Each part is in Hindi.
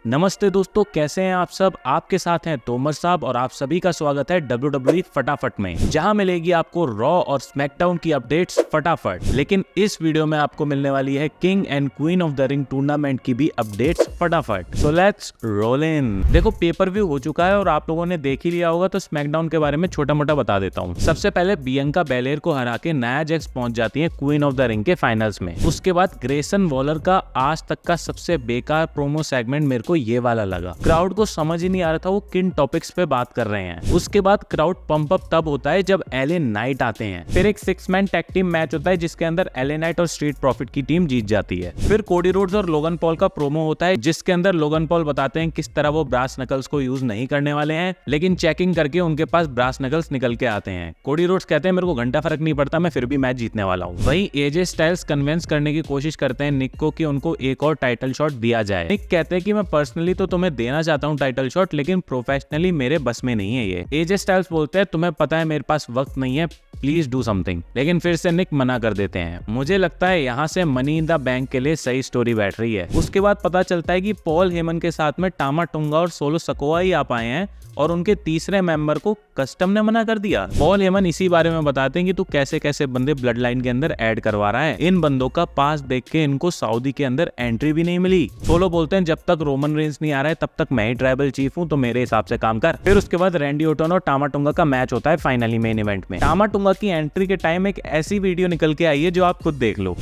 नमस्ते दोस्तों, कैसे हैं आप सब। आपके साथ हैं तोमर साहब और आप सभी का स्वागत है WWE फटाफट में, जहां मिलेगी आपको रॉ और स्मैकडाउन की अपडेट्स फटाफट। लेकिन इस वीडियो में आपको मिलने वाली है king and queen of the ring tournament की भी अपडेट्स फटाफट। So let's roll in. देखो, पेपर व्यू हो चुका है और आप लोगों ने देख ही लिया होगा, तो स्मैकडाउन के बारे में छोटा मोटा बता देता हूँ। सबसे पहले बियंका बेलेयर को हरा के नाया जैक्स पहुंच जाती है क्वीन ऑफ द रिंग के फाइनल्स में। उसके बाद ग्रेसन वॉलर का आज तक का सबसे बेकार प्रोमो सेगमेंट मेरे को ये वाला लगा। क्राउड को समझ ही नहीं आ रहा था वो किन टॉपिक्स पे बात कर रहे हैं। उसके बाद क्राउड पंप अप तब होता है जब एले नाइट आते हैं। फिर एक 6 मैन टैग टीम मैच होता है जिसके अंदर एले नाइट और स्ट्रीट प्रॉफिट की टीम जीत जाती है। फिर कोडी रोड्स और लोगन पॉल का प्रोमो होता है जिसके अंदर लोगन पॉल बताते हैं किस तरह वो ब्रास नकल्स को यूज नहीं करने वाले हैं, लेकिन चेकिंग करके उनके पास ब्रास नकल्स निकल के आते हैं। कोडी रोड्स कहते हैं मेरे को घंटा फर्क नहीं पड़ता, मैं फिर भी मैच जीतने वाला हूँ। वही एजे स्टाइल्स कन्विंस करने की कोशिश करते हैं निक को कि उनको एक और टाइटल शॉट दिया जाए। निक कहते हैं कि मैं पर्सनली तो तुम्हें देना चाहता हूँ टाइटल शॉट, लेकिन प्रोफेशनली मेरे बस में नहीं है ये। एजे स्टाइल्स बोलते हैं तुम्हें पता है मेरे पास वक्त नहीं है, प्लीज डू समथिंग, लेकिन फिर से निक मना कर देते हैं। मुझे लगता है यहाँ से मनी इन द बैंक के लिए सही स्टोरी बैठ रही है। उसके बाद पता चलता है कि पॉल हेमन के साथ में टामा टुंगा और सोलो सकोआ ही आ पाए हैं और उनके तीसरे मेंबर को कस्टम ने मना कर दिया। पॉल हेमन इसी बारे में बताते हैं कि तू कैसे कैसे बंदे ब्लड लाइन के अंदर ऐड करवा रहा है। इन बंदों का पास देख के इनको सऊदी के अंदर एंट्री भी नहीं मिली। सोलो बोलते हैं जब तक रोमन रेंज नहीं आ रहा है तब तक मैं ही ट्राइबल चीफ हूँ, तो मेरे हिसाब से काम कर। फिर उसके बाद रैंडी ओटन और टामा टुंगा का मैच होता है फाइनली मेन इवेंट में। टामा टुंगा की एंट्री के टाइम एक ऐसी वीडियो निकल के आई है जो आप खुद देख लो।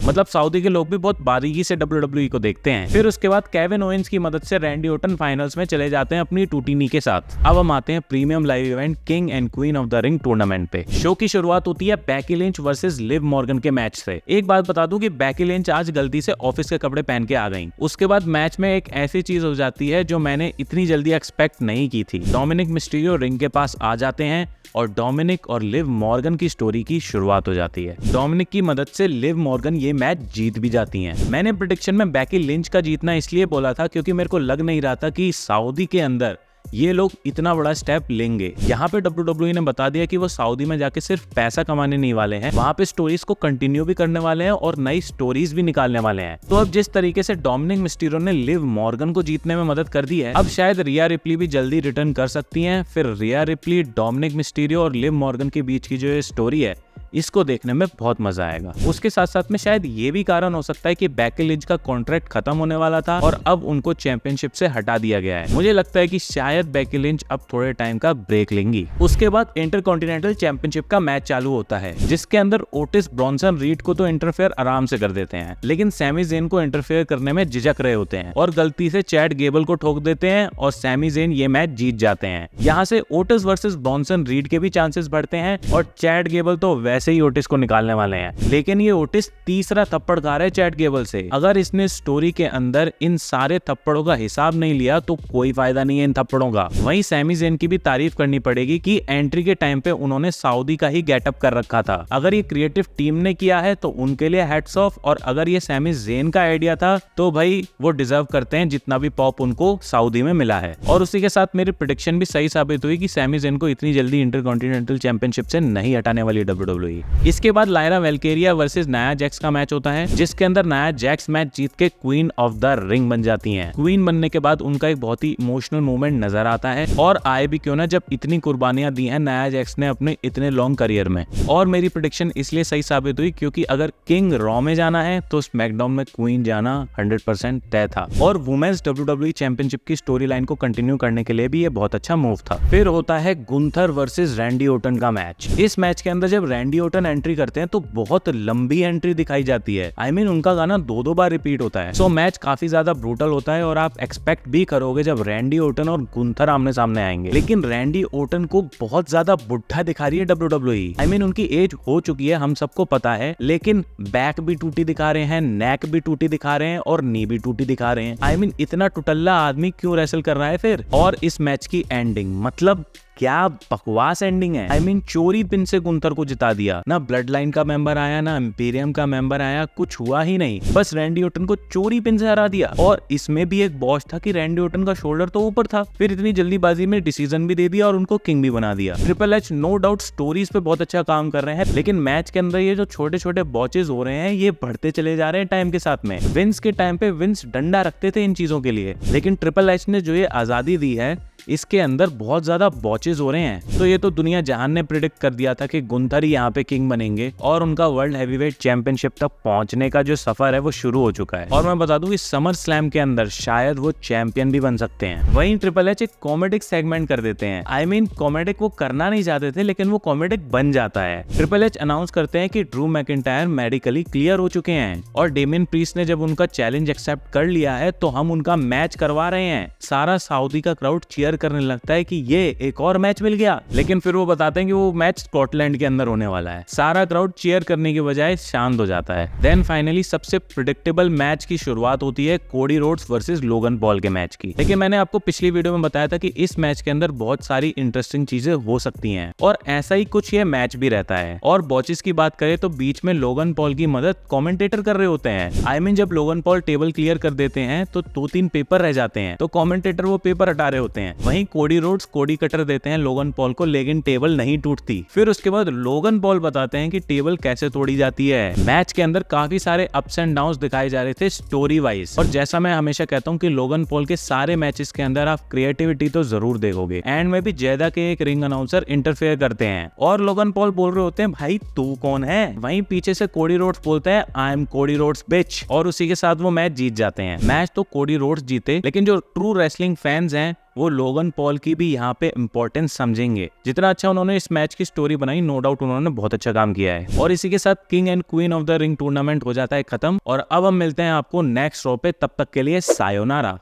मतलब सऊदी के लोग भी बहुत बारीकी से WWE को देखते हैं। फिर उसके बाद केविन ओवेंस की मदद से रैंडी ओटन फाइनल्स में चले जाते हैं अपनी टूटीनी के साथ। अब हम आते हैं premium live event king and queen of the ring tournament पे। शो की शुरुआत होती है Becky Lynch versus Liv Morgan के मैच से। एक बात बता दूं कि बैकी लिंच आज गलती से ऑफिस के कपड़े पहन के आ गई। उसके बाद मैच में एक ऐसी चीज हो जाती है जो मैंने इतनी जल्दी एक्सपेक्ट नहीं की थी। डोमिनिक मिस्टीरियो रिंग के पास आ जाते हैं और डोमिनिक और लिव मॉर्गन की स्टोरी की शुरुआत हो जाती है। डोमिनिक की मदद से लिव मॉर्गन ये मैच जीत भी जाती हैं। मैंने प्रेडिक्शन में बैकी लिंच का जीतना इसलिए बोला था क्योंकि मेरे को लग नहीं रहा था कि सऊदी के अंदर ये लोग इतना बड़ा स्टेप लेंगे। यहाँ पे WWE ने बता दिया कि वो सऊदी में जाके सिर्फ पैसा कमाने नहीं वाले हैं, वहाँ पे स्टोरीज को कंटिन्यू भी करने वाले हैं और नई स्टोरीज भी निकालने वाले हैं। तो अब जिस तरीके से डोमिनिक मिस्टीरियो ने लिव मॉर्गन को जीतने में मदद कर दी है, अब शायद रिया रिप्ली भी जल्दी रिटर्न कर सकती है। फिर रिया रिप्ली, डोमिनिक मिस्टीरियो और लिव मॉर्गन के बीच की जो ये स्टोरी है इसको देखने में बहुत मजा आएगा। उसके साथ साथ में शायद ये भी कारण हो सकता है कि बैकी लिंच का कॉन्ट्रैक्ट खत्म होने वाला था और अब उनको चैंपियनशिप से हटा दिया गया है। मुझे लगता है कि शायद बैकी लिंच अब थोड़े टाइम का ब्रेक लेंगी। उसके बाद इंटरकॉन्टिनेंटल चैंपियनशिप का मैच चालू होता है जिसके अंदर ओटिस ब्रॉन्सन रीड को तो इंटरफेयर आराम से कर देते हैं, लेकिन सैमी ज़ेन को इंटरफेयर करने में झिझक रहे होते हैं और गलती से चैड गेबल को ठोक देते हैं और सैमी ज़ेन ये मैच जीत जाते हैं। यहाँ से ओटिस वर्सेस ब्रॉन्सन रीड के भी चांसेस बढ़ते हैं और चैड गेबल तो वैसे ही ओटिस को निकालने वाले हैं, लेकिन ये ओटिस तीसरा थप्पड़ खा रहा है चैड गेबल से। अगर इसने स्टोरी के अंदर इन सारे थप्पड़ों का हिसाब नहीं लिया तो कोई फायदा नहीं है इन थप्पड़ों का। वहीं सैमी ज़ेन की भी तारीफ करनी पड़ेगी कि एंट्री के टाइम पे उन्होंने सऊदी का ही गेटअप कर रखा था। अगर ये क्रिएटिव टीम ने किया है तो उनके लिए हैट्स ऑफ, और अगर ये सैमी ज़ेन का आइडिया था तो भाई वो डिजर्व करते हैं जितना भी पॉप उनको सऊदी में मिला है। और उसी के साथ मेरी प्रेडिक्शन भी सही साबित हुई कि सैमी ज़ेन को इतनी जल्दी इंटरकॉन्टिनेंटल चैंपियनशिप से नहीं हटाने वाली WWE। इसके बाद लायरा वेल्केरिया वर्सेस नाया जैक्स का मैच होता है जिसके अंदर नाया जैक्स मैच जीत के क्वीन ऑफ द रिंग बन जाती हैं। क्वीन बनने के बाद उनका एक बहुत ही इमोशनल मोमेंट नजर आता है, और आए भी क्यों ना जब इतनी कुर्बानियां दी हैं नाया जैक्स ने अपने इतने लॉन्ग करियर में। और मेरी प्रेडिक्शन इसलिए सही साबित हुई क्योंकि अगर किंग रॉ में जाना है तो स्मैकडाउन में क्वीन जाना 100% तय था, और वुमेन्स WWE चैंपियनशिप की स्टोरी लाइन को कंटिन्यू करने के लिए भी ये बहुत अच्छा मूव था। फिर होता है गुंथर वर्सेस रैंडी ओटन का मैच। इस मैच के अंदर जब रैंडी ओटन एंट्री करते हैं तो बहुत लंबी एंट्री दिखाई जाती है। I mean, उनका गाना 2-2 बार रिपीट होता है। सो मैच काफी ज्यादा ब्रूटल होता है और आप एक्सपेक्ट भी करोगे जब रैंडी ओटन और गुंथर आमने सामने आएंगे, लेकिन रैंडी ओटन को बहुत ज्यादा बुढ़ा दिखा रही है WWE। I mean, उनकी एज हो चुकी है, हम सबको पता है, लेकिन बैक भी टूटी दिखा रहे हैं, नेक भी टूटी दिखा रहे हैं और नी भी टूटी दिखा रहे हैं। I mean, इतना टुटल्ला आदमी क्यों रेसल कर रहा है फिर। और इस मैच की एंडिंग मतलब क्या बकवास एंडिंग है। I mean, चोरी पिन से गुंथर को जिता दिया, ना ब्लड लाइन का मेंबर आया ना इंपीरियम का मेंबर आया, कुछ हुआ ही नहीं, बस रैंडी ऑर्टन को चोरी पिन से हरा दिया। और इसमें भी एक बॉस था कि रैंडी ऑर्टन का शोल्डर तो ऊपर था, फिर इतनी जल्दीबाजी में डिसीजन भी दे दिया और उनको किंग भी बना दिया। Triple H no doubt stories पे बहुत अच्छा काम कर रहे हैं, लेकिन मैच के अंदर ये जो छोटे छोटे बॉचेस हो रहे हैं ये बढ़ते चले जा रहे हैं टाइम के साथ में। विंस के टाइम पे विंस डंडा रखते थे इन चीजों के लिए, लेकिन ट्रिपल एच ने जो ये आजादी दी है इसके अंदर बहुत ज्यादा बॉचेस हो रहे हैं। तो ये तो दुनिया जहान ने प्रिडिक्ट कर दिया था कि गुंथर ही यहाँ पे किंग बनेंगे और उनका वर्ल्ड हैवीवेट चैंपियनशिप तक पहुंचने का जो सफर है वो शुरू हो चुका है। और मैं बता दूं कि समर स्लैम के अंदर शायद वो चैंपियन भी बन सकते हैं। वहीं ट्रिपल एच एक कॉमेडिक सेगमेंट कर देते हैं। I mean, कॉमेडिक वो करना नहीं चाहते थे लेकिन वो कॉमेडिक बन जाता है। ट्रिपल एच अनाउंस करते हैं कि ड्रू मैकिंटायर मेडिकली क्लियर हो चुके हैं और डेमियन प्रीस्ट ने जब उनका चैलेंज एक्सेप्ट कर लिया है तो हम उनका मैच करवा रहे हैं। सारा सऊदी का क्राउड चीयर करने लगता है कि ये एक और मैच मिल गया, लेकिन फिर वो बताते हैं कि वो मैच स्कॉटलैंड के अंदर होने वाला है। सारा क्राउड चीयर करने के बजाय शांत हो जाता है। देन फाइनली सबसे प्रेडिक्टेबल मैच की शुरुआत होती है Cody Rhodes versus Logan Paul के मैच की। लेकिन मैंने आपको पिछली वीडियो में बताया था कि इस मैच के अंदर बहुत सारी इंटरेस्टिंग चीजें हो सकती हैं और ऐसा ही कुछ ये मैच भी रहता है। और बॉचेस की बात करें तो बीच में लोगन पॉल की मदद कमेंटेटर कर रहे होते हैं। I mean, जब लोगन पॉल टेबल क्लियर कर देते हैं तो 2-3 पेपर रह जाते हैं तो कमेंटेटर वो पेपर हटा रहे होते हैं। वहीं कोडी रोड्स कोडी कटर देते हैं लोगन पॉल को, लेकिन टेबल नहीं टूटती। फिर उसके बाद लोगन पॉल बताते हैं कि टेबल कैसे तोड़ी जाती है। मैच के अंदर काफी सारे अप्स एंड डाउन्स दिखाए जा रहे थे स्टोरी वाइज। और जैसा मैं हमेशा कहता हूँ कि लोगन पॉल के सारे मैचेस के अंदर आप क्रिएटिविटी तो जरूर देखोगे। एंड में भी जेदा के एक रिंग अनाउंसर इंटरफेयर करते हैं और लोगन पॉल बोल रहे होते हैं भाई तू कौन है। वहीं पीछे से कोडी रोड्स बोलते हैं आई एम कोडी रोड्स बिच, और उसी के साथ वो मैच जीत जाते हैं। मैच तो कोडी रोड्स जीते, लेकिन जो ट्रू रेसलिंग फैंस हैं वो लोगन पॉल की भी यहाँ पे इंपॉर्टेंस समझेंगे। जितना अच्छा उन्होंने इस मैच की स्टोरी बनाई, नो डाउट उन्होंने बहुत अच्छा काम किया है। और इसी के साथ king and queen of the ring tournament हो जाता है खत्म। और अब हम मिलते हैं आपको नेक्स्ट शो पे, तब तक के लिए सायोनारा।